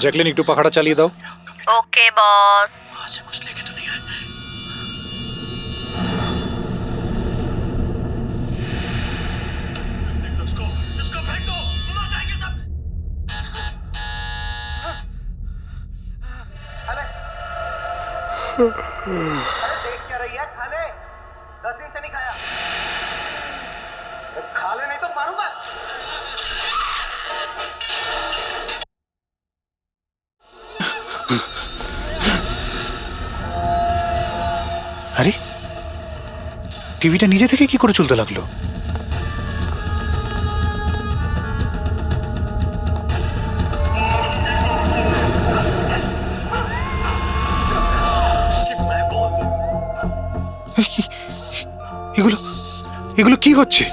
Jacqueline একটু পাখাটা চালিয়ে দাও। ওকে বস। अरे देख क्या रही है? खा ले। 10 दिन से नहीं खाया। खा ले नहीं तो मारूंगा। আরে টিভিটা নিজে থেকে কি করে চলতে লাগলো? এগুলো এগুলো কি হচ্ছে?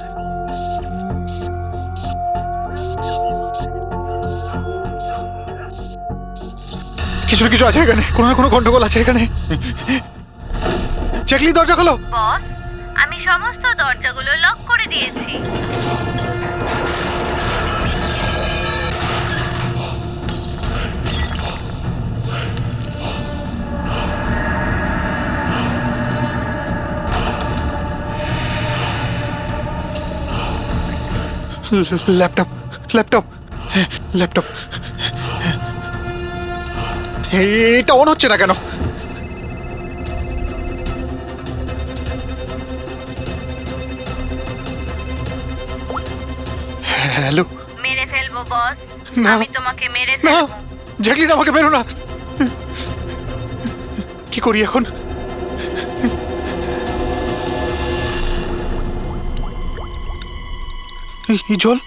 কিছু না কিছু আছে এখানে, কোনো না কোনো গন্ডগোল আছে এখানে। জ্যাকলিন দরজা খোলো। বস, আমি সমস্ত দরজাগুলো লক করে দিয়েছি। ল্যাপটপ ল্যাপটপ ল্যাপটপ এটা অন হচ্ছে না কেন? হ্যালো। মেরে ফেলবো বস, না। আমি তোমাকে মেরে না ফেলবো। জ্যাকলিন, আমাকে বেরো না। কি করি এখন? এই জল।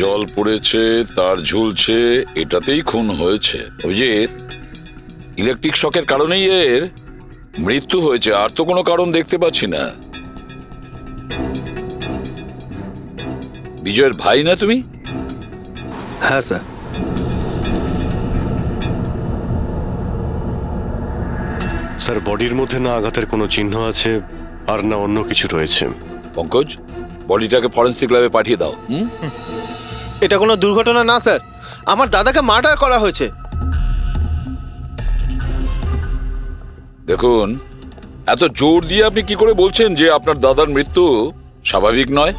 জল পড়েছে, তার ঝুলছে, এটাতেই খুন হয়েছে। অভিজিৎ, ইলেকট্রিক শকের কারণেই এর মৃত্যু হয়েছে, আর তো কোনো কারণ দেখতে পাচ্ছি না। বিজয়ের ভাই না তুমি? হ্যাঁ স্যার। স্যার, বডির মধ্যে না আঘাতের কোনো চিহ্ন আছে আর না অন্য কিছু রয়েছে। পঙ্কজ, বডিটাকে ফরেন্সিক ল্যাবে পাঠিয়ে দাও। এটা কোনো দুর্ঘটনা না স্যার, আমার দাদাকে মার্ডার করা হয়েছে। দেখুন, এত জোর দিয়ে আপনি কি করে বলছেন যে আপনার দাদার মৃত্যু স্বাভাবিক নয়?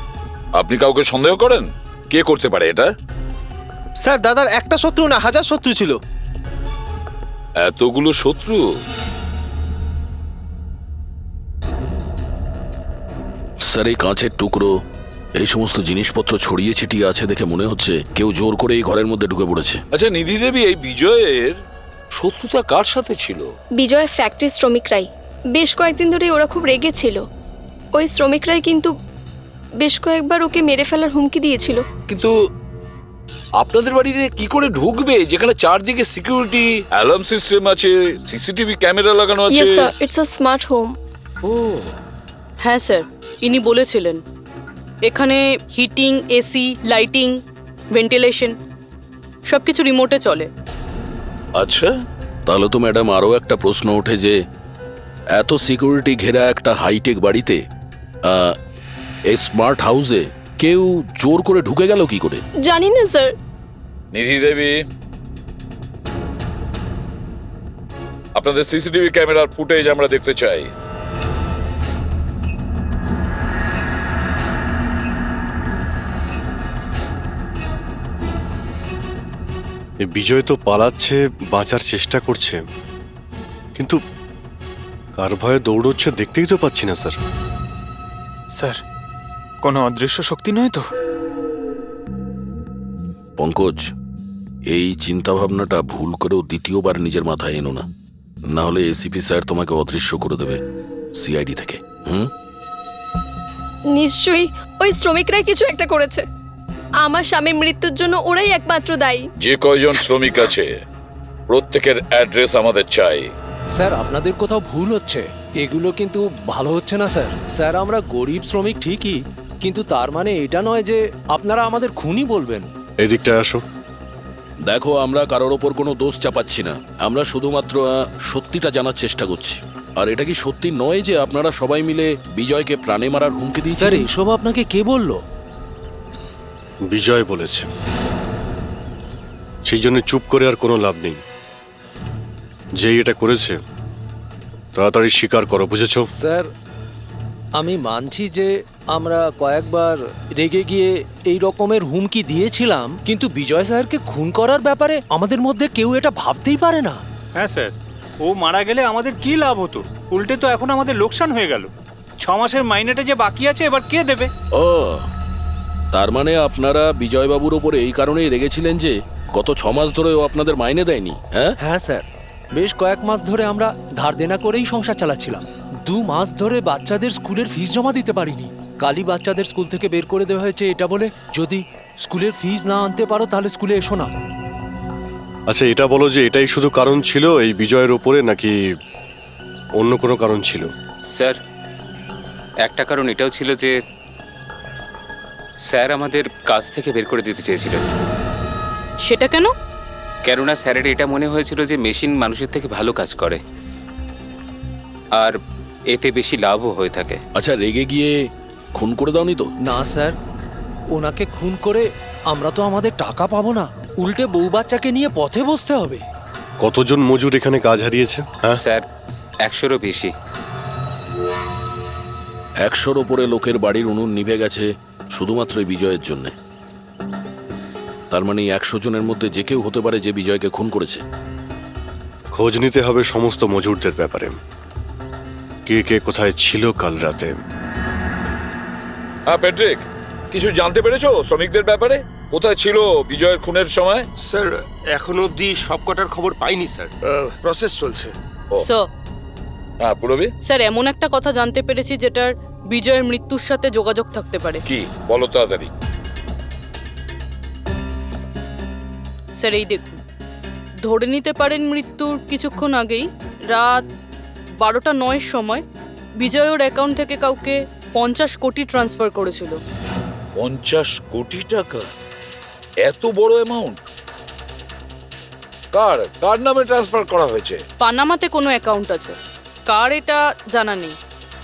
আপনি কাউকে সন্দেহ করেন? কে করতে পারে এটা? স্যার, দাদার একটা শত্রু না, হাজার শত্রু ছিল। এতগুলো শত্রু? স্যার, এই কাঁচের টুকরো, এই সমস্ত জিনিসপত্র ছড়িয়ে ছিটিয়ে আছে দেখে মনে হচ্ছে কেউ জোর করে এই ঘরের মধ্যে ঢুকে পড়েছে। আচ্ছা নিধি দেবী, এই বিজয়ের শত্রুতা কার সাথে ছিল? বিজয় ফ্যাক্টরি শ্রমিকরাই। বেশ কয়েকদিন ধরে ওরা খুব রেগেছিল। ওই শ্রমিকরাই কিন্তু বেশ কয়েকবার ওকে মেরে ফেলার হুমকি দিয়েছিল। কিন্তু আপনাদের বাড়িতে কি করে ঢুকবে যেখানে চারদিকে সিকিউরিটি, অ্যালার্ম সিস্টেম আছে, সিসিটিভি ক্যামেরা লাগানো আছে? Yes sir, it's a smart home. Oh, হ্যাঁ স্যার, ইনি বলেছিলেন এখানে হিটিং, এসি, লাইটিং, ভেন্টিলেশন সব কিছু রিমোটে চলে। আচ্ছা। তাহলে তো ম্যাডাম আরও একটা প্রশ্ন ওঠে যে এত সিকিউরিটি ঘেরা একটা হাইটেক বাড়িতে, এই স্মার্ট হাউসে কেউ জোর করে ঢুকে গেল কি করে? জানি না স্যার। নিধি দেবী, আপনাদের সিসিটিভি ক্যামেরার ফুটেজ আমরা দেখতে চাই। এই বিজয় তো পালাচ্ছে, বাঁচার চেষ্টা করছে, কিন্তু কার ভয়ে দৌড়চ্ছে দেখতেই তো পাচ্ছি না স্যার। স্যার, কোনো অদৃশ্য শক্তি নয় তো? পঙ্কজ, এই চিন্তাভাবনাটা ভুল করেও দ্বিতীয়বার নিজের মাথায় এনো না, না হলে এসিপি স্যার তোমাকে অদৃশ্য করে দেবে সিআইডি থেকে। নিশ্চয়ই ওই শ্রমিকরাই কিছু একটা করেছে। আমার স্বামীর মৃত্যুর জন্য ওরাই একমাত্র দায়ী। যে কয়জন শ্রমিক আছে প্রত্যেকের অ্যাড্রেস আমাদের চাই। স্যার আপনাদের কোথাও ভুল হচ্ছে, এগুলো কিন্তু ভালো হচ্ছে না স্যার। স্যার আমরা গরিব শ্রমিক ঠিকই, কিন্তু তার মানে এটা নয় যে আপনারা আমাদের খুনি বলবেন। এদিকটায় আসো। দেখো, আমরা কারোর ওপর কোনো দোষ চাপাচ্ছি না, আমরা শুধুমাত্র সত্যিটা জানার চেষ্টা করছি। আর এটা কি সত্যি নয় যে আপনারা সবাই মিলে বিজয়কে প্রাণে মারার হুমকি স্যার দিয়েছেন? এসব আপনাকে কে বললো? বিজয় বলেছে। সেই জন্য চুপ করে আর কোনো লাভ নেই। যেই এটা করেছে তাড়াতাড়ি স্বীকার করো, বুঝেছো? স্যার আমি মানছি যে আমরা কয়েকবার রেগে গিয়ে এই রকমের হুমকি দিয়েছিলাম, কিন্তু বিজয় স্যারকে খুন করার ব্যাপারে আমাদের মধ্যে কেউ এটা ভাবতেই পারে না। হ্যাঁ স্যার, ও মারা গেলে আমাদের কি লাভ হতো? উল্টে তো এখন আমাদের লোকসান হয়ে গেল। 6 মাসের মাইনেটা যে বাকি আছে এবার কে দেবে? ও, তার মানে আপনারা বিজয়বাবুর ওপরে এই কারণেই রেগেছিলেন যে গত 6 মাস ধরে ও আপনাদের মাইনে দেয়নি? হ্যাঁ হ্যাঁ স্যার, বেশ কয়েক মাস ধরে আমরা ধার দেনা করেই সংসার চালাচ্ছিলাম। 2 মাস ধরে বাচ্চাদের স্কুলের ফিস জমা দিতে পারিনি। কালই বাচ্চাদের স্কুল থেকে বের করে দেওয়া হয়েছে এটা বলে, যদি স্কুলের ফিস না আনতে পারো তাহলে স্কুলে এসো না। আচ্ছা এটা বলো যে এটাই শুধু কারণ ছিল এই বিজয়ের ওপরে, নাকি অন্য কোনো কারণ ছিল? স্যার একটা কারণ এটাও ছিল যে স্যার আমাদের কাজ থেকে বের করে দিতে চেয়েছিলেন। সেটা কেন? কেননা স্যারের এটা মনে হয়েছিল যে মেশিন মানুষের থেকে ভালো কাজ করে আর এতে বেশি লাভও হয়ে থাকে। আচ্ছা, রেগে গিয়ে খুন করে দাওনি তো? না স্যার, ওনাকে খুন করে আমরা তো আমাদের টাকা পাবো না, উল্টে বউ বাচ্চাকে নিয়ে পথে বসতে হবে। কতজন মজুর এখানে কাজ হারিয়েছে? হ্যাঁ স্যার 100-এরও বেশি। 100-র ওপরে লোকের বাড়ির উনুন নিভে গেছে শুধুমাত্র এই বিজয়ের জন্যে। তার মানে 100 জনের মধ্যে যে কেউ হতে পারে যে বিজয়কে খুন করেছে। খোঁজ নিতে হবে সমস্ত মজুরদের ব্যাপারে, কে কে কোথায় ছিল কাল রাতে। হ্যাঁ প্যাট্রিক, কিছু জানতে পেরেছো শ্রমিকদের ব্যাপারে? কোথায় ছিল বিজয়ের খুনের সময়? স্যার এখনো অবধি সব কটার খবর পাইনি স্যার, প্রসেস চলছে। স্যার হ্যাঁ পুরবি, স্যার এমন একটা কথা জানতে পেরেছি যেটার বিজয়ের মৃত্যুর সাথে যোগাযোগ থাকতে পারে। কি বলো তাড়াতাড়ি। স্যার এই দেখুন, ধরে নিতে পারেন মৃত্যুর কিছুক্ষণ আগেই রাত 12:09 সময় বিজয় ওর অ্যাকাউন্ট থেকে কাউকে 50 কোটি ট্রান্সফার করেছিল। 50 কোটি টাকা? এত বড় অ্যামাউন্ট কার কার নামে ট্রান্সফার করা হয়েছে? পানামাতে কোনো অ্যাকাউন্ট আছে, কার এটা জানা নেই।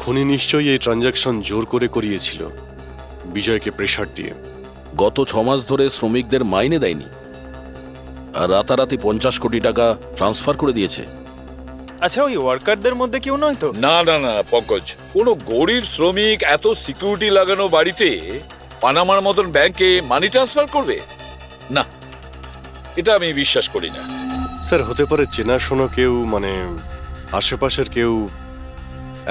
খুনি নিশ্চয়ই এই ট্রানজাকশন জোর করে করিয়েছিল বিজয়কে প্রেসার দিয়ে। গত 6 মাস ধরে শ্রমিকদের মাইনে দেয়নি আর রাতারাতি 50 কোটি টাকা ট্রান্সফার করে দিয়েছে। আচ্ছা ওই ওয়ার্কারদের মধ্যে কেউ নয় তো? না না না পঙ্কজ, কোনো গরিব শ্রমিক এত সিকিউরিটি লাগানো বাড়িতে পানামার মতন ব্যাংকে মানি ট্রান্সফার করবে? না, এটা আমি বিশ্বাস করি না। স্যার হতে পারে চেনাশোনা কেউ, মানে আশেপাশের কেউ,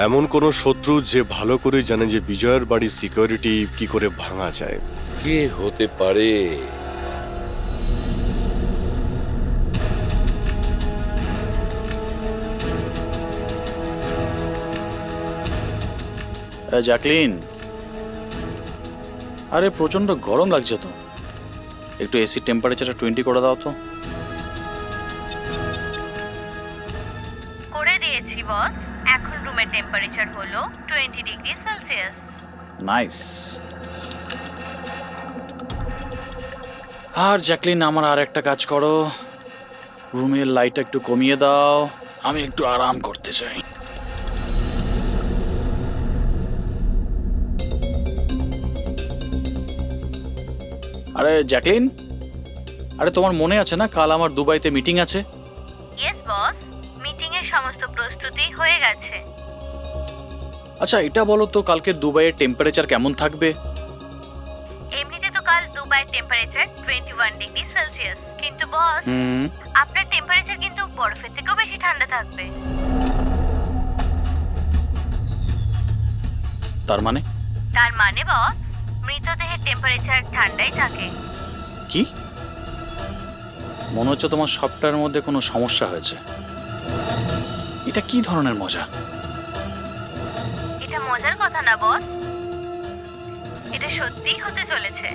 এমন কোনো শত্রু যে ভালো করে জানে যে বিজয়ের বাড়ির সিকিউরিটি কি করে ভাঙা যায়। কে হতে পারে? জ্যাকলিন, আরে প্রচন্ড গরম লাগছে তো, একটু এসি টেম্পারেচারটা 20 করে দাও তো। করে দিয়েছি বস। এখন রুমের টেম্পারেচার হলো 20 ডিগ্রি সেলসিয়াস। নাইস। আর জ্যাকলিন, আমার আর একটা কাজ করো, রুমের লাইটটা একটু কমিয়ে দাও, আমি একটু আরাম করতে চাই। আরে জ্যাকলিন, আরে তোমার মনে আছে না কাল আমার দুবাইতে মিটিং আছে? ইয়েস বস, মিটিং এর সমস্ত প্রস্তুতি হয়ে গেছে। আচ্ছা এটা বলো তো, কালকে দুবাইয়ের টেম্পারেচার কেমন থাকবে? এমনিতে তো কাল দুবাইয়ের টেম্পারেচার 21 ডিগ্রি সেলসিয়াস, কিন্তু বস আপনার টেম্পারেচার কিন্তু বরফের থেকেও বেশি ঠান্ডা থাকবে। তার মানে? তার মানে বস, মৃতদেহের টেম্পারেচার ঠান্ডাই থাকে। কি মনে হচ্ছে তোমার সবটার মধ্যে কোনো সমস্যা হয়েছে? এটা কি ধরনের মজা? এটা মজার কথা না বস, এটা সত্যিই হতে চলেছে।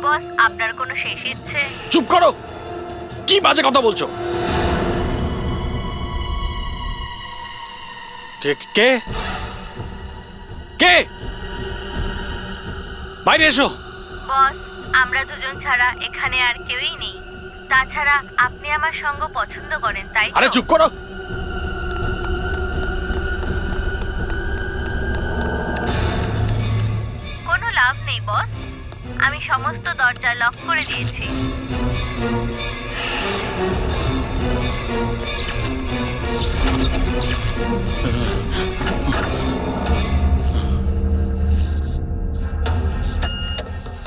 বস আপনার কোনো শেষ ইচ্ছে? চুপ করো, কি বাজে কথা বলছো? কে কে কে? বাইরে এসো। বস আমরা দুজন ছাড়া এখানে আর কেউই নেই। তাছাড়া আপনি আমার সঙ্গ পছন্দ করেন, তাই তো? আরে চুপ করো। কোনো লাভ নেই বস, আমি সমস্ত দরজা লক করে দিয়েছি।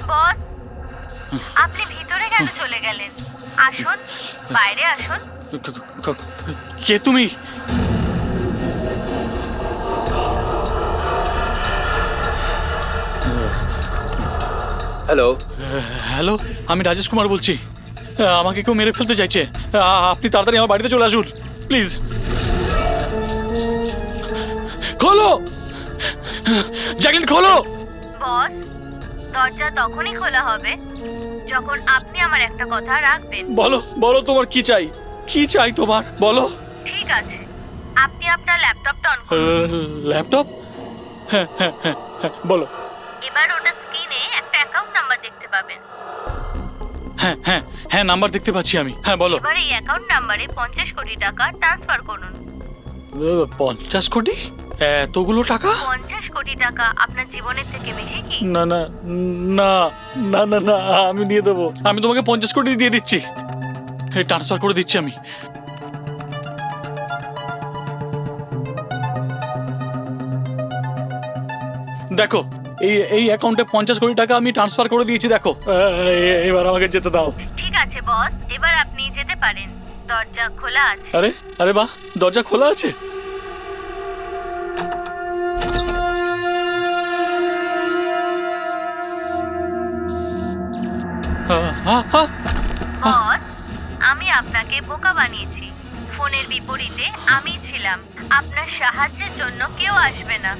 বস আপনি ভিতরে কেন চলে গেলেন? আসুন, বাইরে আসুন। কে তুমি? হ্যালো, হ্যালো, আমি রাজেশ কুমার বলছি। আমাকে কেউ মেরে ফেলতে চাইছে। আপনি তাড়াতাড়ি আমার বাড়িতে চলে আসুন প্লিজ। খোলো জ্যাকলিন, খোলো। বস দরজা তখনই খোলা হবে যখন আপনি আমার একটা কথা রাখবেন। বলো বলো, তোমার কি চাই? কি চাই তোমার? বলো। ঠিক আছে, আপনি আপনার ল্যাপটপটা অন করুন। ল্যাপটপ? হ্যাঁ হ্যাঁ হ্যাঁ হ্যাঁ, বলো। এবার ওটা স্ক্রিনে একটা অ্যাকাউন্ট নাম্বার দেখতে পাবেন। হ্যাঁ হ্যাঁ হ্যাঁ, নাম্বার দেখতে পাচ্ছি আমি। হ্যাঁ বলো। এবার এই অ্যাকাউন্ট নাম্বারে 50 কোটি টাকা ট্রান্সফার করুন। 50 কোটি? এতগুলো টাকা? 50 কোটি টাকা আপনার জীবনের থেকে বেশি কি? না না না না না না, আমি দিয়ে দেবো। আমি তোমাকে 50 কোটি দিয়ে দিচ্ছি, ট্রান্সফার করে দিচ্ছি আমি। দেখো, এই অ্যাকাউন্টে 50 কোটি টাকা আমি ট্রান্সফার করে দিয়েছি। দেখো, এবার আমাকে যেতে দাও। ঠিক আছে বস, এবার আপনি যেতে পারেন। দরজা খোলা আছে। আরে আরে বাহ, দরজা খোলা আছে। বস আমি আপনাকে বোকা বানিয়েছি। ফোনের বিপরীতে আমি ছিলাম। আপনার সাহায্যের জন্য কেউ আসবে না।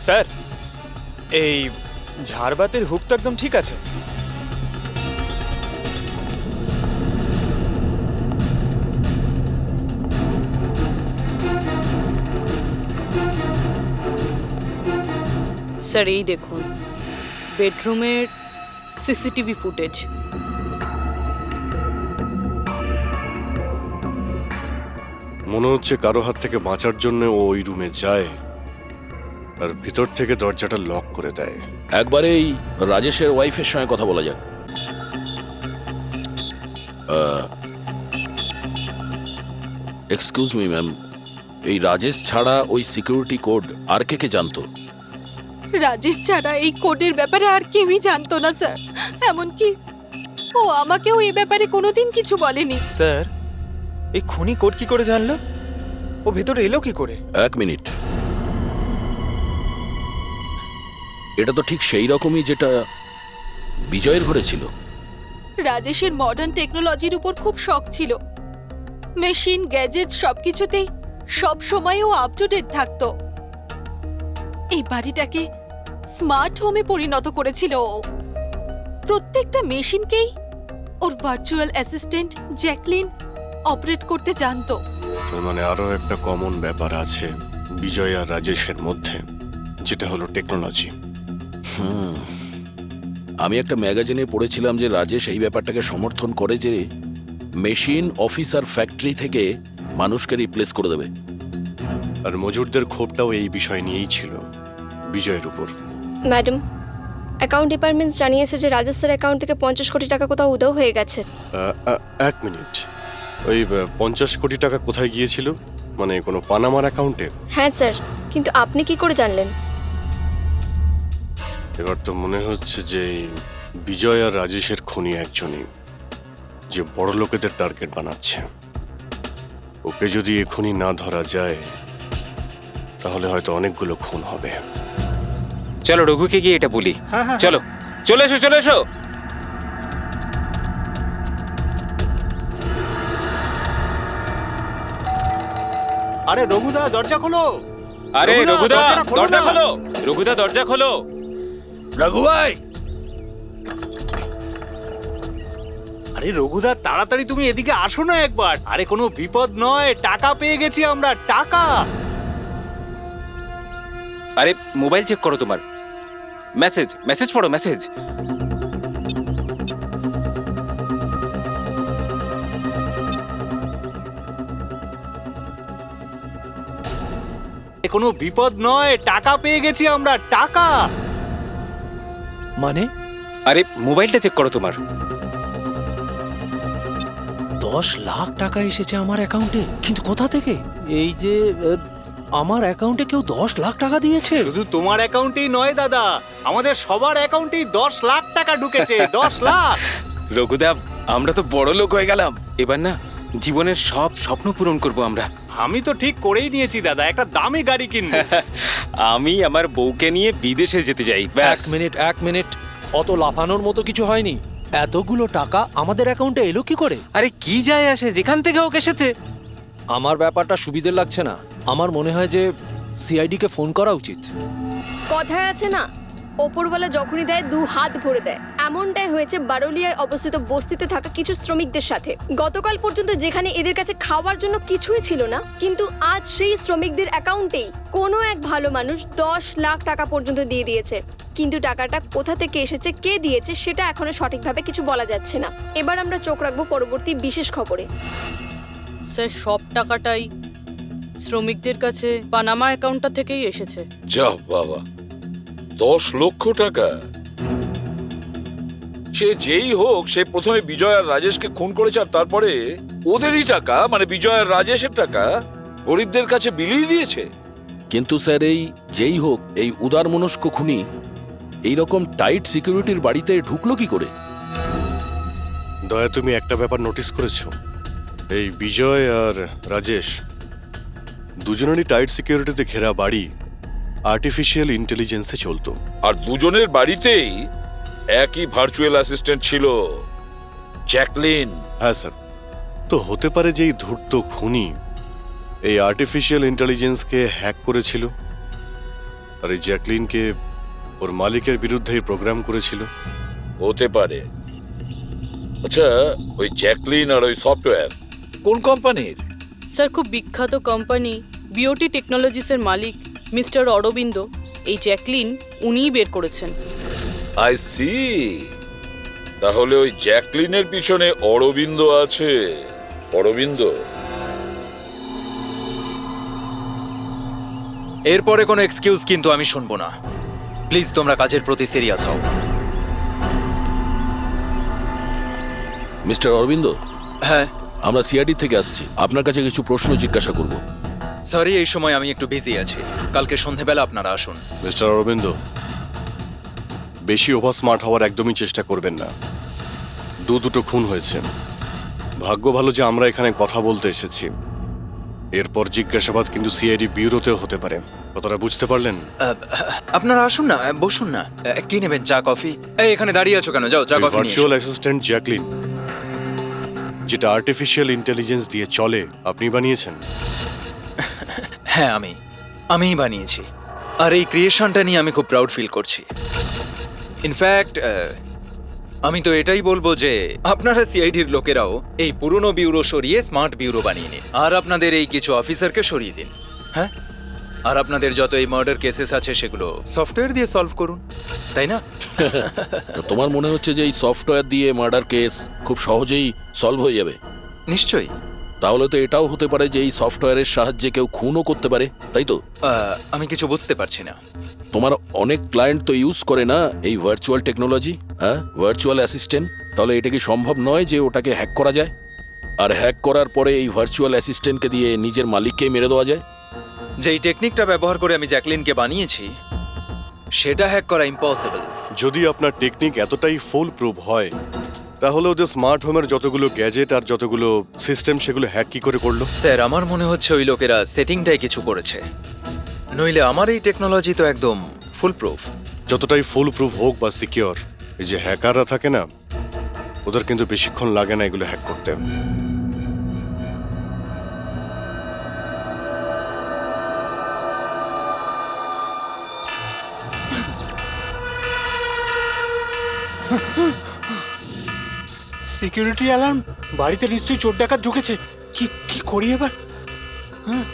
স্যার এই ঝাড়বাতির হুক তো একদম ঠিক আছে। স্যার এই দেখুন, বেডরুমের সিসিটিভি ফুটেজ। মনে হচ্ছে কারো হাত থেকে বাঁচার জন্য ও ওই রুমে যায় আর ভিতর থেকে দরজাটা লক করে দেয়। একবারেই রাজেশের ওয়াইফের সঙ্গে কথা বলা যাক। এক্সকিউজ মি ম্যাম, এই রাজেশ ছাড়া ওই সিকিউরিটি কোড আর কে কে জানতো? রাজেশ ছাড়া এই কোডের ব্যাপারে আর কেউই জানতো না স্যার। এমনকি ও আমাকেও এই ব্যাপারে কোনোদিন কিছু বলেনি। স্যার এই খুনি কোড কি করে জানলো? ও ভেতরে এলো কি করে? এক মিনিট, এটা তো ঠিক সেই রকমই যেটা বিজয়ের ঘরে ছিল। রাজেশের মডার্ন টেকনোলজির উপর খুব শখ ছিল। মেশিন, গ্যাজেট সবকিছুতেই সব সময় ও আপ টু ডেট থাকতো। এই বাড়িটাকে স্মার্ট হোমে পরিণত করেছিল ও। প্রত্যেকটা মেশিনকেই ওর ভার্চুয়াল অ্যাসিস্ট্যান্ট জ্যাকলিন অপারেট করতে জানতো। তার মানে আরো একটা কমন ব্যাপার আছে বিজয় আর রাজেশের মধ্যে, যেটা হলো টেকনোলজি। আমি একটা ম্যাগাজিনে পড়েছিলাম যে রাজেশ এই ব্যাপারটাকে সমর্থন করে যে মেশিন, অফিস আর ফ্যাক্টরি থেকে মানুষকে রিপ্লেস করে দেবে। আর মজুরদের ক্ষোভটাও এই বিষয় নিয়েই ছিল, বিজয়ের উপর। ম্যাডাম, অ্যাকাউন্ট ডিপার্টমেন্টস জানিয়েছে যে রাজেশ স্যার অ্যাকাউন্ট থেকে 50 কোটি টাকা কোথাও উধাও হয়ে গেছে। এক মিনিট, ওই 50 কোটি টাকা কোথায় গিয়েছিল? মানে কোনো পানামার অ্যাকাউন্টে? হ্যাঁ স্যার, কিন্তু আপনি কি করে জানলেন? এবার তো মনে হচ্ছে যে বিজয় আর রাজেশের খুনি একজনই, যে বড় লোকেদের টার্গেট বানাচ্ছে। ওকে যদি এখনই না ধরা যায় তাহলে হয়তো অনেকগুলো খুন হবে। চলো রঘুকে গিয়ে এটা বলি। হ্যাঁ, হ্যাঁ, চলো চলে এসো চলে এসো। আরে রঘুদা দরজা খোলো। আরে রঘুদা দরজাটা খোলো দরজা না। খোলো, রঘুদা দরজা খোলো। রঘু ভাই, আরে রঘুদা তাড়াতাড়ি তুমি এদিকে আসো না একবার। আরে কোনো বিপদ নয়, টাকা পেয়ে গেছি আমরা, টাকা। আরে মোবাইল চেক করো তোমার। মেসেজ মেসেজ পড়ো মেসেজ। কোনো বিপদ নয়, টাকা পেয়ে গেছি আমরা, টাকা। মানে আরে মোবাইলটা চেক করো তোমার। 10 লাখ টাকা এসেছে আমার অ্যাকাউন্টে, কিন্তু কোথা থেকে? এই যে আমার অ্যাকাউন্টে কেউ 10 লাখ টাকা দিয়েছে? শুধু তোমার অ্যাকাউন্টেই নয় দাদা, আমাদের সবার অ্যাকাউন্টেই 10 লাখ টাকা ঢুকেছে। 10 লাখ। রঘুদা আমরা তো বড় লোক হয়ে গেলাম, এবার না জীবনের সব স্বপ্ন পূরণ করব আমরা। আমি তো ঠিক করেই নিয়েছি দাদা, একটা দামি গাড়ি কিনবো। আমি আমার বউকে নিয়ে বিদেশে যেতে চাই, ব্যাস। এক মিনিট, অত লাফানোর মতো কিছু হয়নি। এতগুলো টাকা আমাদের অ্যাকাউন্টে এলো কি করে? আরে কি যায় আসে, যেখান থেকে হোক এসেছে। আমার ব্যাপারটা সুবিধের লাগছে না। আমার মনে হয় যে সিআইডি কে ফোন করা উচিত। কথায় আছে না, ওপরওয়ালা যখনই দেয় 2 হাত ভরে দেয়। এমনটাই হয়েছে বারোলিয়ায় অবস্থিত বস্তিতে থাকা কিছু শ্রমিকদের সাথে। গতকাল পর্যন্ত যেখানে এদের কাছে খাওয়ার জন্য কিছুই ছিল না, কিন্তু আজ সেই শ্রমিকদের অ্যাকাউন্টেই কোনো এক ভালো মানুষ 10 লাখ টাকা পর্যন্ত দিয়ে দিয়েছে। কিন্তু টাকাটা কোথা থেকে এসেছে, কে দিয়েছে, সেটা এখনো সঠিকভাবে কিছু বলা যাচ্ছে না। এবার আমরা চোখ রাখবো পরবর্তী বিশেষ খবরে। স্যার সব টাকাটাই শ্রমিকদের কাছে পানামা অ্যাকাউন্টটা থেকেই এসেছে। যা বাবা, 10 লক্ষ টাকা! সে যেই হোক, সে প্রথমে বিজয় আর রাজেশকে খুন করেছে, আর তারপরে ওদেরই টাকা, মানে বিজয় আর রাজেশের টাকা গরিবদের কাছে বিলিয়ে দিয়েছে। কিন্তু স্যার, এই যেই হোক, এই উদারমনস্ক খুনি এইরকম টাইট সিকিউরিটির বাড়িতে ঢুকলো কি করে? দয়া, তুমি একটা ব্যাপার নোটিস করেছো? এই বিজয় আর রাজেশ দুজনেরই টাইট সিকিউরিটিতে ঘেরা বাড়ি আর্টিফিশিয়াল ইন্টেলিজেন্সে চলতো। আর দুজনের বাড়িতেই একই ভার্চুয়াল অ্যাসিস্ট্যান্ট ছিল, জ্যাকলিন। হ্যাঁ স্যার, তো হতে পারে যে এই ধূর্ত খুনি এই আর্টিফিশিয়াল ইন্টেলিজেন্সকে হ্যাক করেছিল, আর এই জ্যাকলিনকে ওর মালিকের বিরুদ্ধে প্রোগ্রাম করেছিল। হতে পারে। আচ্ছা, ওই জ্যাকলিন আর ওই সফটওয়্যার কোন কোম্পানির? স্যার খুব বিখ্যাত কোম্পানি বিওটি টেকনোলজিসের মালিক মিস্টার অরবিন্দ। এই জ্যাকলিন উনিই বের করেছেন। I see. তাহলে ওই জ্যাকলিনের পিছনে অরবিন্দ আছে। অরবিন্দ এরপরে কোনো এক্সকিউজ কিন্তু আমি শুনবো না। প্লিজ তোমরা কাজের প্রতি সিরিয়াস হও। মিস্টার অরবিন্দ, হ্যাঁ আমরা সিআইডি থেকে আসছি, আপনার কাছে কিছু প্রশ্ন জিজ্ঞাসা করব। সরি, এই সময় আমি একটু বিজি আছি। কালকে সন্ধেবেলা আপনারা আসুন। মিস্টার অরবিন্দ, বেশি ওভার স্মার্ট হওয়ার একদমই চেষ্টা করবেন না। দুটো খুন হয়েছে, ভাগ্য ভালো যে আমরা এখানে কথা বলতে এসেছি। এরপর জিজ্ঞাসাবাদ কিন্তু সিআইডি ব্যুরোতেও হতে পারে। কথাটা বুঝতে পারলেন? আপনারা আসুন না, বসুন না। কি নেবেন, চা কফি? এই এখানে দাঁড়িয়ে আছো কেন? যাও চা কফি নিয়ে ভার্চুয়াল এসো। অ্যাসিস্ট্যান্ট জ্যাকলিন, যেটা আর্টিফিশিয়াল ইন্টেলিজেন্স দিয়ে চলে, আপনি বানিয়েছেন? হ্যাঁ, আমিই বানিয়েছি। আর এই ক্রিয়েশনটা নিয়ে আমি খুব প্রাউড ফিল করছি। ইনফ্যাক্ট আমি তো এটাই বলবো যে আপনারা সিআইডির লোকেরাও এই পুরনো ব্যুরো সরিয়ে স্মার্ট ব্যুরো বানিয়ে নিন, আর আপনাদের এই কিছু অফিসারকে সরিয়ে দিন। হ্যাঁ, আর আপনাদের যত এই মার্ডার কেসেস আছে সেগুলো সফটওয়্যার দিয়ে সলভ করুন, তাই না? তোমার মনে হচ্ছে যে এই সফটওয়্যার দিয়ে মার্ডার কেস খুব সহজেই সলভ হয়ে যাবে? নিশ্চয়ই। তাহলে তো এটাও হতে পারে যে এই সফটওয়্যারের সাহায্যে কেউ খুনও করতে পারে, তাই তো? আমি কিছু বুঝতে পারছি না। তোমার অনেক ক্লায়েন্ট তো ইউজ করে না এই ভার্চুয়াল টেকনোলজি, হ্যাঁ, ভার্চুয়াল অ্যাসিস্ট্যান্ট। তাহলে এটা কি সম্ভব নয় যে ওটাকে হ্যাক করা যায়, আর হ্যাক করার পরে এই ভার্চুয়াল অ্যাসিস্ট্যান্টকে দিয়ে নিজের মালিককে মেরে দেওয়া যায়? যেই টেকনিকটা ব্যবহার করে আমি জ্যাকলিনকে বানিয়েছি সেটা হ্যাক করা ইম্পসিবল। যদি আপনার টেকনিক এতটাই ফুল প্রুফ হয়, তাহলে ওদের স্মার্ট হোমের যতগুলো গ্যাজেট আর যতগুলো সিস্টেম সেগুলো হ্যাক কি করে করলো? স্যার আমার মনে হচ্ছে ওই লোকেরা সেটিংটাই কিছু করেছে, নইলে আমার এই টেকনোলজি তো একদম ফুল প্রুফ। যতটাই ফুল প্রুফ হোক বা সিকিওর, এই যে হ্যাকাররা থাকে না, ওদের কিন্তু বেশিক্ষণ লাগে না এগুলো হ্যাক করতে। Security alarm! বাড়িতে নিশ্চয়ই চোর ডাকাত ঢুকেছে। কি কি করি এবার? হ্যাঁ,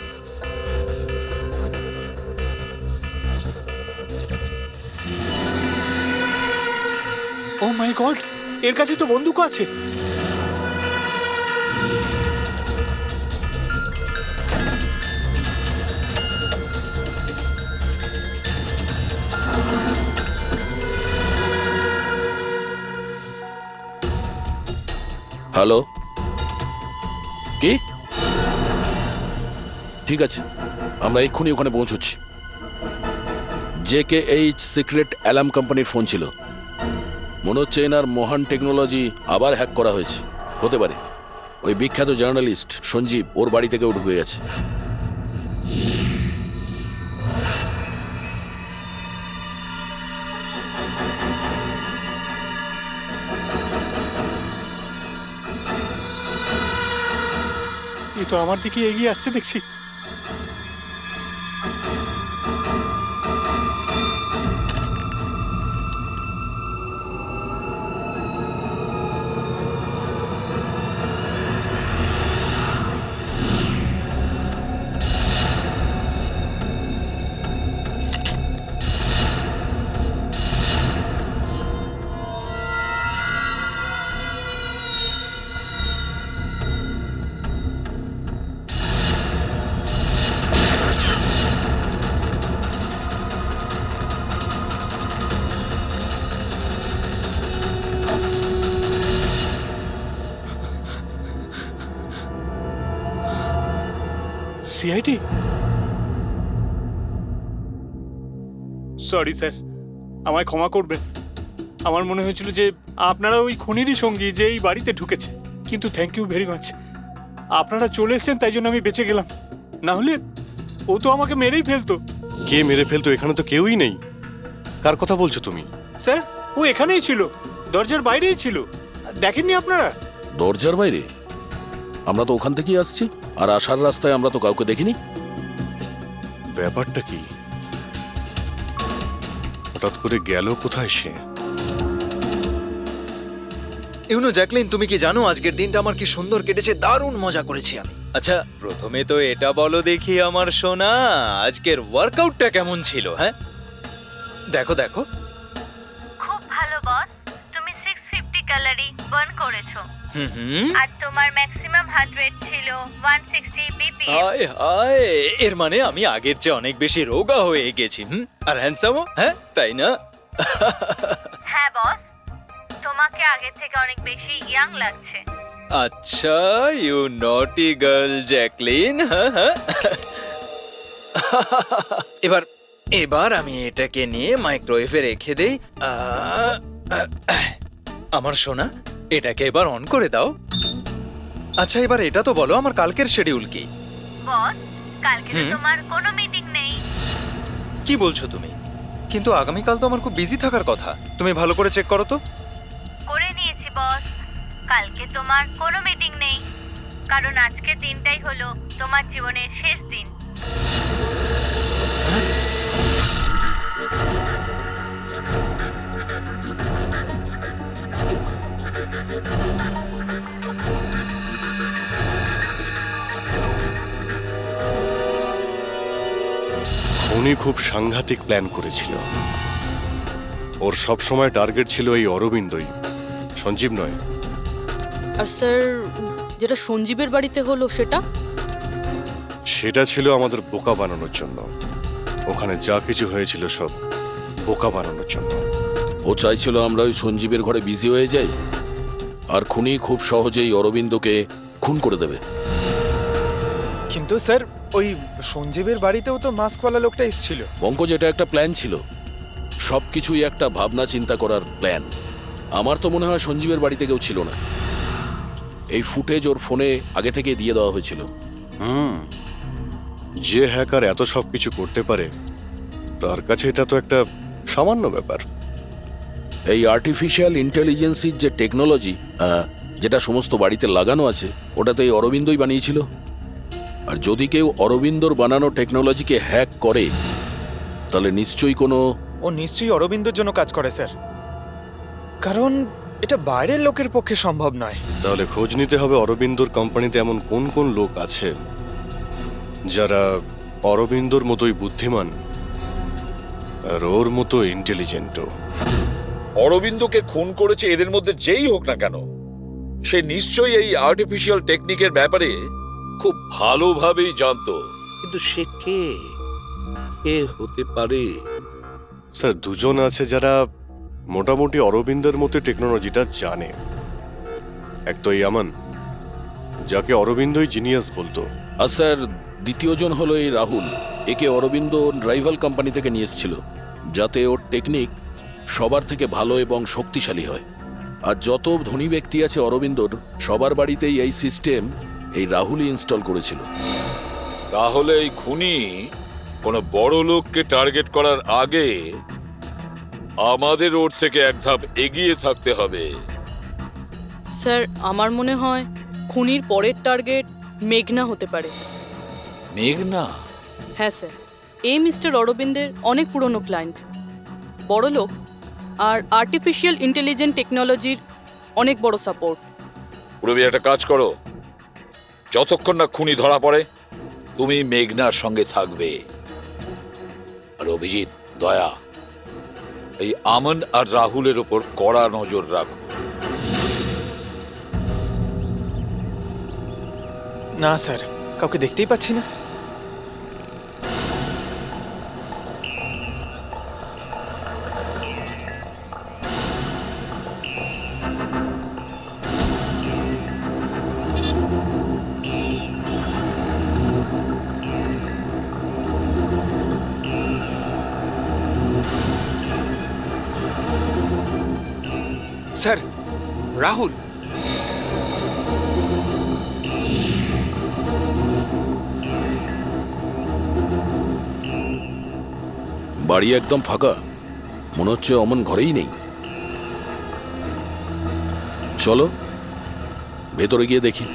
ও মাই গড, এর কাছে তো বন্দুক আছে। হ্যালো, কি? ঠিক আছে, আমরা এক্ষুনি ওখানে পৌঁছচ্ছি। JKH সিক্রেট অ্যালার্ম কোম্পানির ফোন ছিল। মনে হচ্ছে এনার মহান টেকনোলজি আবার হ্যাক করা হয়েছে। হতে পারে ওই বিখ্যাত জার্নালিস্ট সঞ্জীব ওর বাড়ি থেকেও ঢুকে গেছে। এ তো আমার দিকে এগিয়ে আসছে দেখছি। সিআইডি? সরি স্যার, আমায় ক্ষমা করবেন। আমার মনে হয়েছিল যে আপনারা ওই খুনিরই সঙ্গী যে এই বাড়িতে ঢুকেছে। কিন্তু থ্যাংক ইউ ভেরি মাচ, আপনারা চলে এসেছেন তাই জন্য আমি বেঁচে গেলাম। না হলে ও তো আমাকে মেরেই ফেলতো। কে মেরে ফেলতো? এখানে তো কেউই নেই। কার কথা বলছো তুমি? স্যার, ও এখানেই ছিল, দরজার বাইরেই ছিল। দেখেননি আপনারা? দরজার বাইরে? আমরা তো ওখান থেকেই আসছি, আর আসার রাস্তায় আমরা তো কাউকে দেখিনি। ব্যাপারটা কি? হঠাৎ করে গেল কোথায় সে? ইউনো জ্যাকলিন, তুমি কি জানো আজকের দিনটা আমার কি সুন্দর কেটেছে? দারুণ মজা করেছি আমি। আচ্ছা, প্রথমে তো এটা বলো দেখি আমার সোনা, আজকের ওয়ার্কআউটটা কেমন ছিল? হ্যাঁ, দেখো দেখো। খুব ভালো বস, তুমি 650 ক্যালোরি বার্ন করেছো। হুম, আর তোমার ম্যাক্সিমাম হার্ট রেট ছিল 160 বিপিএম। হায় হায়, এর মানে আমি আগের চেয়ে অনেক বেশি রোগা হয়ে গেছি। আর হ্যান্ডসামও, হ্যাঁ তাই না? হ্যাঁ বস, তোমাকে আগের থেকে অনেক বেশি ইয়াং লাগছে। আচ্ছা, ইউ নটি গার্ল জ্যাকলিন। হ্যাঁ, এবার এবার আমি এটাকে নিয়ে মাইক্রোওয়েভে রেখে দেই। আমার সোনা, এটাকে এবার অন করে দাও। আচ্ছা, এবার এটা তো বলো আমার কালকের শিডিউল কি? বস, কালকে তো তোমার কোনো মিটিং নেই। কি বলছো তুমি? কিন্তু আগামীকাল তো আমার খুব বিজি থাকার কথা। তুমি ভালো করে চেক করো তো। করে নিয়েছি বস, কালকে তোমার কোনো মিটিং নেই, কারণ আজকের দিনটাই হলো তোমার জীবনের শেষ দিন। উনি খুব সাংঘাতিক প্ল্যান করেছিল। ওর সব সময় টার্গেট ছিল এই অরবিন্দই, সঞ্জীব নয়। আর স্যার, যেটা সঞ্জীবের বাড়িতে হলো সেটা? সেটা ছিল আমাদের বোকা বানানোর জন্য। ওখানে যা কিছু হয়েছিল সব বোকা বানানোর জন্য। ও চাইছিল আমরা ওই সঞ্জীবের ঘরে বিজি হয়ে যাই, আর খুনি খুব সহজেই অরবিন্দকে খুন করে দেবে। কিন্তু স্যার, ওই সঞ্জীবের বাড়িতেও তো মাস্কওয়ালা লোকটা এসেছিল। পঙ্কজ, এটা একটা প্ল্যান ছিল। সবকিছুই একটা ভাবনা চিন্তা করার প্ল্যান। আমার তো মনে হয় সঞ্জীবের বাড়িতে কেউ ছিল না। এই ফুটেজ ওর ফোনে আগে থেকে দিয়ে দেওয়া হয়েছিল। যে হ্যাকার এত সব কিছু করতে পারে তার কাছে এটা তো একটা সামান্য ব্যাপার। এই আর্টিফিশিয়াল ইন্টেলিজেন্সির যে টেকনোলজি যেটা সমস্ত বাড়িতে লাগানো আছে, ওটা তো এই অরবিন্দই বানিয়েছিল। আর যদি কেউ অরবিন্দর বানানো টেকনোলজিকে হ্যাক করে তাহলে নিশ্চয়ই কোনো ও নিশ্চয়ই অরবিন্দর জন্য কাজ করে স্যার, কারণ এটা বাইরের লোকের পক্ষে সম্ভব নয়। তাহলে খোঁজ নিতে হবে অরবিন্দর কোম্পানিতে এমন কোন কোন লোক আছে যারা অরবিন্দর মতোই বুদ্ধিমান আর ওর মতো ইন্টেলিজেন্টও। অরবিন্দকে খুন করেছে এদের মধ্যে যেই হোক না কেন, সে নিশ্চয়ই এই আর্টিফিশিয়াল টেকনিকের ব্যাপারে খুব ভালোভাবেই জানতো। কিন্তু সে কে হতে পারে? স্যার, দুজন আছে যারা মোটামুটি অরবিন্দের মতো টেকনোলজিটা জানে। এক তো এই আমান, যাকে অরবিন্দই জিনিয়াস বলতো। আর স্যার দ্বিতীয়জন হলো এই রাহুল। একে অরবিন্দ রাইভাল কোম্পানি থেকে নিয়ে এসেছিল, যাতে ওর টেকনিক সবার থেকে ভালো এবং শক্তিশালী হয়। আর যত ধনী ব্যক্তি আছে অরবিন্দর, সবার বাড়িতেই এই সিস্টেম এই রাহুলই ইনস্টল করেছিল। তাহলে এই খুনি কোনো বড় লোককে টার্গেট করার আগে আমাদের ওর থেকে এক ধাপ এগিয়ে থাকতে হবে। স্যার আমার মনে হয় খুনির পরের টার্গেট মেঘনা হতে পারে। মেঘনা? হ্যাঁ স্যার, এই মিস্টার অরবিন্দের অনেক পুরনো ক্লায়েন্ট, বড় লোক, আর আর্টিফিশিয়াল ইন্টেলিজেন্ট টেকনোলজির অনেক বড় সাপোর্ট। পুরবি একটা কাজ করো, যতক্ষণ না খুনি ধরা পড়ে তুমি মেঘনার সঙ্গে থাকবে। আর অভিজিৎ, দয়া, এই আমন আর রাহুলের ওপর কড়া নজর রাখো। না স্যার, কাউকে দেখতেই পাচ্ছি না। স্যার, রাহুল। বাড়ি একদম ফাঁকা, মনে হচ্ছে অমন ঘরেই নেই। চলো ভেতরে গিয়ে দেখি।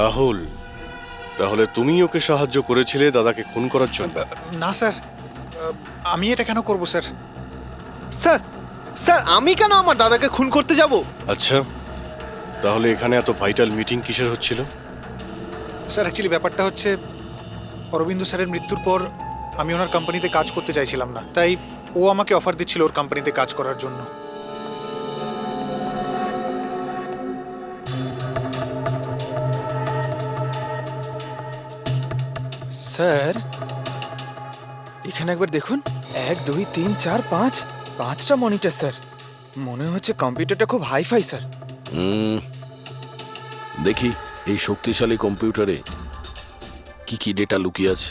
রাহুল, তাহলে তুমি ওকে সাহায্য করেছিলে দাদাকে খুন করার জন্য? না স্যার, আমি এটা কেন করব স্যার? স্যার, স্যার আমি কেন আমার দাদাকে খুন করতে যাব? আচ্ছা, তাহলে এখানে এত ভাইটাল মিটিং কিসের হচ্ছিল? স্যার অ্যাকচুয়ালি ব্যাপারটা হচ্ছে, অরবিন্দ স্যারের মৃত্যুর পর আমি ওনার কোম্পানিতে কাজ করতে চাইছিলাম না, তাই ও আমাকে অফার দিচ্ছিল ওর কোম্পানিতে কাজ করার জন্য। স্যার এখানে একবার দেখুন, 1 2 3 4 5, 5টা মনিটর স্যার। মনে হচ্ছে কম্পিউটারটা খুব হাইফাই স্যার। দেখি এই শক্তিশালী কম্পিউটারে কি কি ডেটা লুকিয়ে আছে।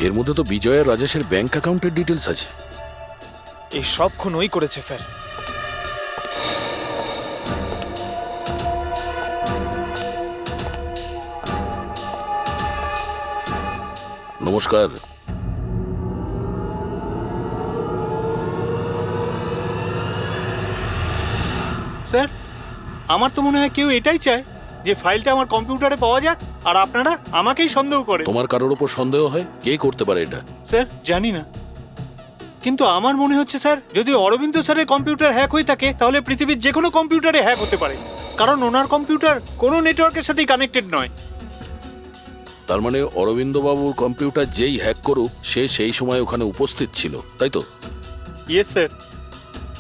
এর মধ্যে তো বিজয় আর রাজেশের ব্যাংক অ্যাকাউন্টের ডিটেলস আছে। এই সব খুন ওই করেছে স্যার। নমস্কার। স্যার, আমার তো মনে হয় কেউ এটাই চায় যে ফাইলটা আমার কম্পিউটারে পাওয়া যাক, আর আপনারা আমাকেই সন্দেহ করে। তোমার কারোর উপর সন্দেহ হয়? কে করতে পারে এটা? স্যার জানি না, কিন্তু আমার মনে হচ্ছে স্যার, যদি অরবিন্দ স্যারের কম্পিউটার হ্যাক হয়ে থাকে তাহলে পৃথিবীর যে কোনো কম্পিউটারে হ্যাক হতে পারে, কারণ ওনার কম্পিউটার কোনো নেটওয়ার্কের সাথেই কানেক্টেড নয়। তার মানে অরবিন্দবাবুর কম্পিউটার যেই হ্যাক করুক সে সেই সময় ওখানে উপস্থিত ছিল, তাই তো? ইয়েস স্যার,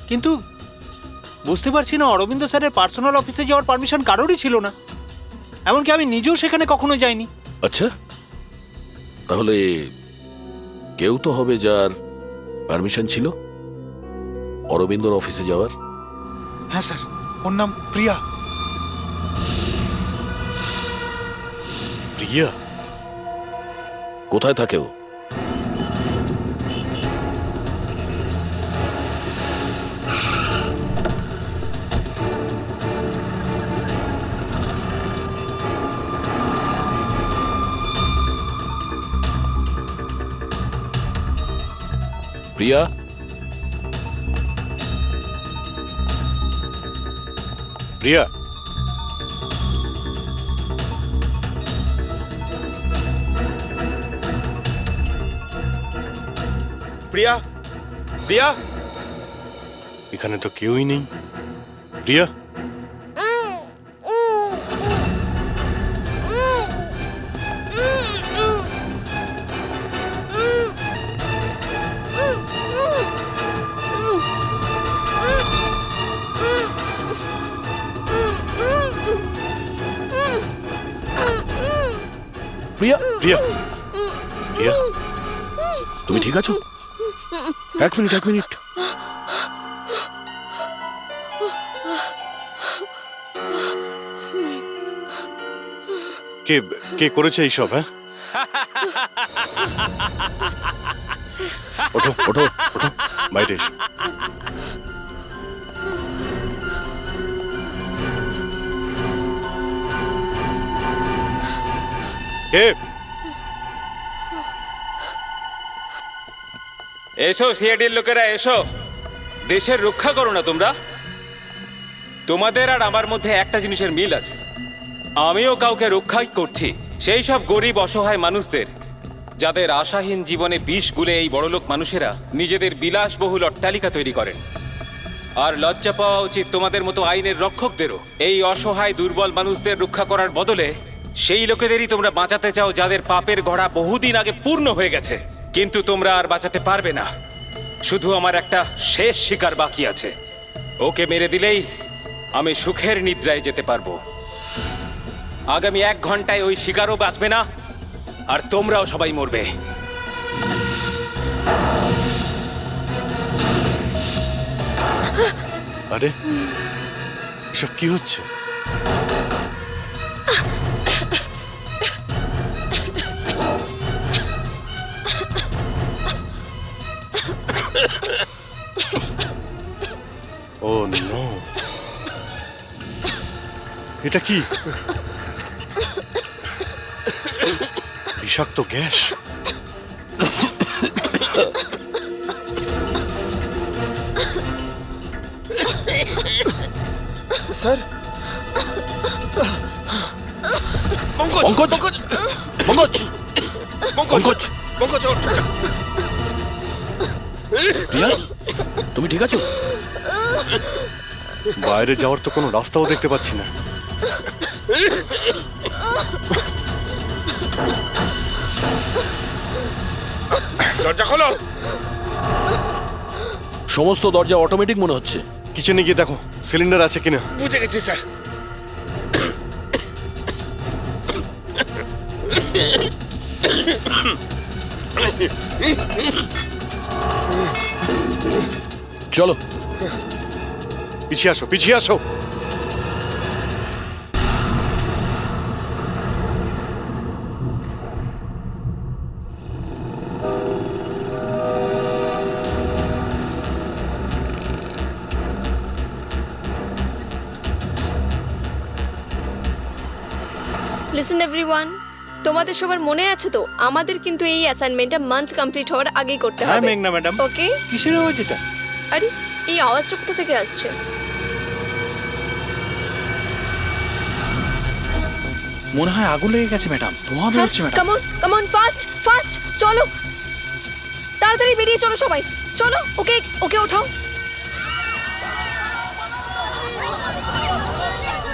কিন্তু বুঝতে পারছি না অরবিন্দ স্যারের পার্সোনাল অফিসে যাওয়ার পারমিশন কারোরই ছিল না, এমনকি আমি নিজেও সেখানে কখনো যাইনি। আচ্ছা, তাহলে কেউ তো হবে যার পারমিশন ছিল অরবিন্দর অফিসে যাওয়ার। হ্যাঁ স্যার, ওর নাম প্রিয়া। প্রিয়া? কোথায় থাকে ও? প্রিয়া? প্রিয়া? প্রিয়া? প্রিয়া? এখানে তো কেউই নেই। প্রিয়া? প্রিয়া? প্রিয়া? প্রিয়া? তুমি ঠিক আছো? এক মিনিট, এক মিনিট। কে কে করেছে এইসব? হ্যাঁ, ওঠো ওঠো ওঠো, বাইরে এসো। কে? এসো সিআইডির লোকেরা, এসো। দেশের রক্ষা করো না তোমরা? তোমাদের আর আমার মধ্যে একটা জিনিসের মিল আছে, আমিও কাউকে রক্ষাই করছি, সেই সব গরিব অসহায় মানুষদের যাদের আশাহীন জীবনে বিষ গুলে এই বড়লোক মানুষেরা নিজেদের বিলাসবহুল অট্টালিকা তৈরি করেন। আর লজ্জা পাওয়া উচিত তোমাদের মতো আইনের রক্ষকদেরও। এই অসহায় দুর্বল মানুষদের রক্ষা করার বদলে সেই লোকেদেরই তোমরা বাঁচাতে চাও যাদের পাপের ঘোড়া বহুদিন আগে পূর্ণ হয়ে গেছে, কিন্তু তোমরা আর বাঁচাতে পারবে না। শুধু আমার একটা শেষ শিকার বাকি আছে, ওকে মেরে দিলেই আমি সুখের নিদ্রায় যেতে পারবো। আগামী 1 ঘন্টায় ওই শিকারও বাঁচবে না, আর তোমরাও সবাই মরবে। আরে এসব কি হচ্ছে? ও নো, এটা কি? বিষাক্ত গ্যাস। স্যার, পঙ্কজ! পঙ্কজ! পঙ্কজ! পঙ্কজ! পঙ্কজ, ওঠ। প্রিয়া, তুমি ঠিক আছো? বাইরে যাওয়ার তো কোনো রাস্তাও দেখতে পাচ্ছি না। দরজা খোলো। সমস্ত দরজা অটোমেটিক মনে হচ্ছে। কিচেনে গিয়ে দেখো সিলিন্ডার আছে কিনা। বুঝে গেছি স্যার। চলো পিছিয়ে আসো, পিছিয়ে আসো। লিসেন এভরিওয়ান, তোমাদের সবার মনে আছে তো আমাদের কিন্তু এই অ্যাসাইনমেন্টটা মান্থ কমপ্লিট হওয়ার আগেই করতে হ্যাঁ হবে। মেঘনা ম্যাডাম। ওকে? কিসের আওয়াজ এটা? আরে এই আওয়াজটা কোথা থেকে আসছে? মনে হয় আগুন লেগে গেছে ম্যাডাম, ধোঁয়া বেরোচ্ছে madam. Come on, come on, fast fast, চলো তাড়াতাড়ি বেরিয়ে চলো সবাই, চলো। ওকে ওকে ওঠাও।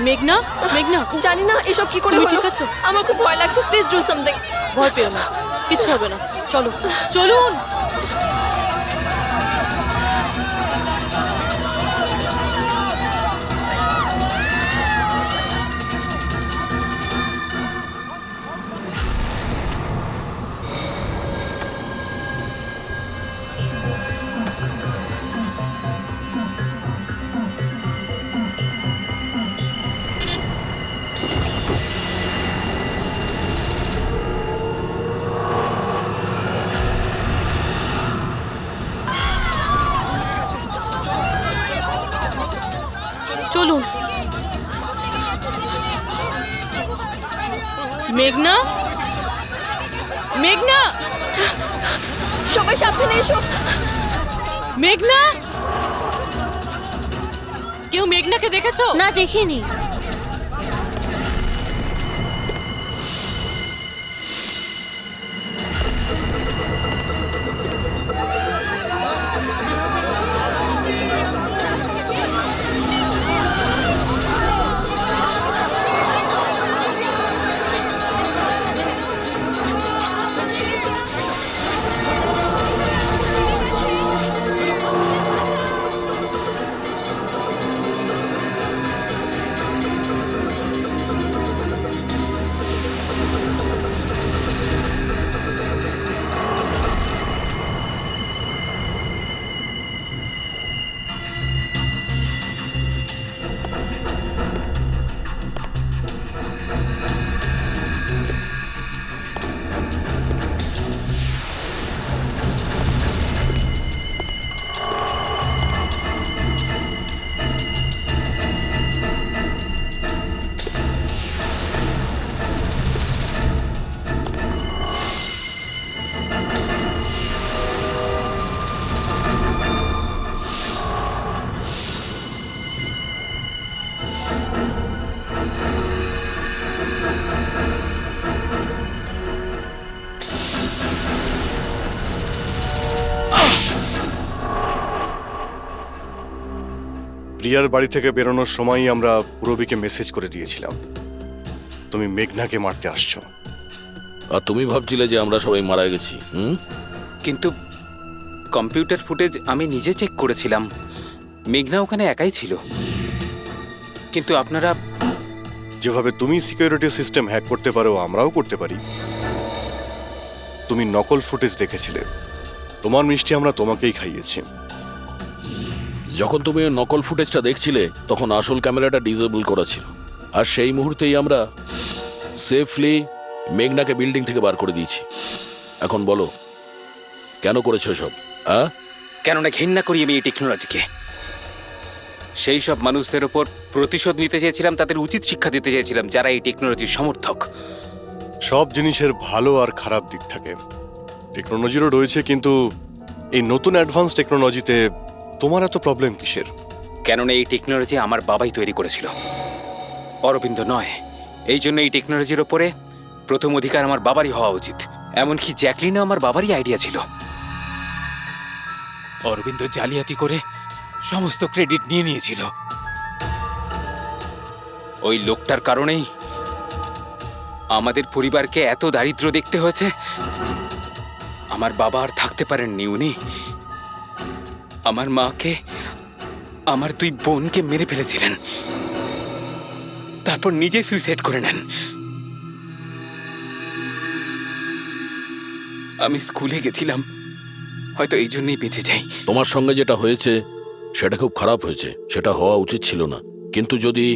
মেঘনা, মেঘনা, জানি না এসব কি করে তুমি হলো। ঠিক আছো? আমার খুব ভয় লাগছে, প্লিজ ডু সামথিং। ভয় পেও না, কিচ্ছু হবে না। চলো, চলুন। চলুন। মেঘনা, মেঘনা, সবাই সাবধানে এসো। মেঘনা, কেউ মেঘনাকে দেখেছো? না, দেখিনি। প্রিয়ার বাড়ি থেকে বেরোনোর সময়ই আমরা পূরবীকে মেসেজ করে দিয়েছিলাম তুমি মেঘনাকে মারতে আসছো। আর তুমি ভাবছিলে যে আমরা সবাই মারা গেছি? কিন্তু কম্পিউটার ফুটেজ আমি নিজে চেক করেছিলাম, মেঘনা ওখানে একাই ছিল। কিন্তু আপনারা যেভাবে তুমি সিকিউরিটি সিস্টেম হ্যাক করতে পারো আমরাও করতে পারি। তুমি নকল ফুটেজ দেখেছিলে, তোমার মিষ্টি আমরা তোমাকেই খাইয়েছি। যখন তুমি ওই নকল ফুটেজটা দেখছিলে তখন আসল ক্যামেরাটা ডিসেবল করা ছিল, আর সেই মুহূর্তেই আমরা সেফলি মেঘনাকে বিল্ডিং থেকে বার করে দিয়েছি। এখন বলো কেন করেছো সব? কেননা ঘৃণা করি আমি এই টেকনোলজিকে। সেই সব মানুষদের ওপর প্রতিশোধ নিতে চেয়েছিলাম, তাদের উচিত শিক্ষা দিতে চেয়েছিলাম যারা এই টেকনোলজির সমর্থক। সব জিনিসের ভালো আর খারাপ দিক থাকে, টেকনোলজিরও রয়েছে, কিন্তু এই নতুন অ্যাডভান্স টেকনোলজিতে তোমার এত প্রবলেম কিসের? কেননা এই টেকনোলজি আমার বাবাই তৈরি করেছিল, অরবিন্দ নয়। এই জন্য এই টেকনোলজির ওপরে প্রথম অধিকার আমার বাবারই হওয়া উচিত। এমনকি জ্যাকলিনও আমার বাবারই আইডিয়া ছিল। অরবিন্দ জালিয়াতি করে সমস্ত ক্রেডিট নিয়ে নিয়েছিল। ওই লোকটার কারণেই আমাদের পরিবারকে এত দারিদ্র দেখতে হয়েছে। আমার বাবা আর থাকতে পারেননি, উনি আমার মাকে, আমার দুই বোনকে মেরে ফেলেছিলেন, তারপর নিজে সুইসাইড করে নেন। আমি স্কুলে গেছিলাম, হয়তো এই জন্যই বেঁচে যাই। তোমার সঙ্গে যেটা হয়েছে সেটা খুব খারাপ হয়েছে, সেটা হওয়া উচিত ছিল না। কিন্তু যদি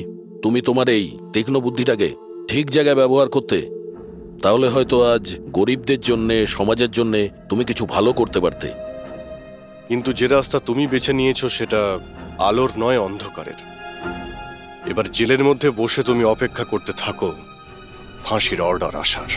তুমি তোমার এই তীক্ষ্ণ বুদ্ধিটাকে ঠিক জায়গায় ব্যবহার করতে, তাহলে হয়তো আজ গরিবদের জন্যে, সমাজের জন্যে তুমি কিছু ভালো করতে পারতে। কিন্তু যে রাস্তা তুমি বেছে নিয়েছো সেটা আলোর নয়, অন্ধকারের। এবার জেলের মধ্যে বসে তুমি অপেক্ষা করতে থাকো ফাঁসির অর্ডার আসার।